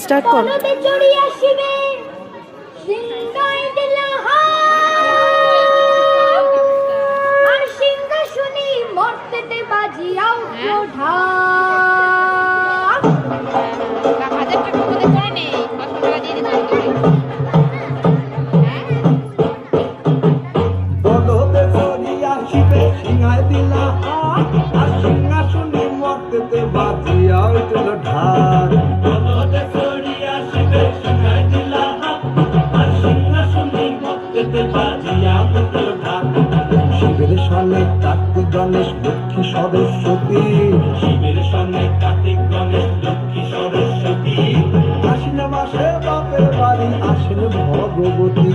Start কর। আর সিংহাসনে মর্তেতে বাজিয়াও ওঠা। বলদে চড়িয়া শিবে সিংহায় দিলা আর সিংহাসনে মর্তেতে বাজিয়া উঠল ঢাক। বলদে চড়িয়া শিবে সিংহায় দিলা আর সিংহাসনে মর্তেতে বাজিয়া উঠল ঢাক। শিবের সনে কার্তিক গণেশ লক্ষ্মী সরস্বতী, শিবের সনে কার্তিক গণেশ লক্ষ্মী সরস্বতী। আশ্বিন মাসে বাপের বাড়ি আসেন ভগবতী।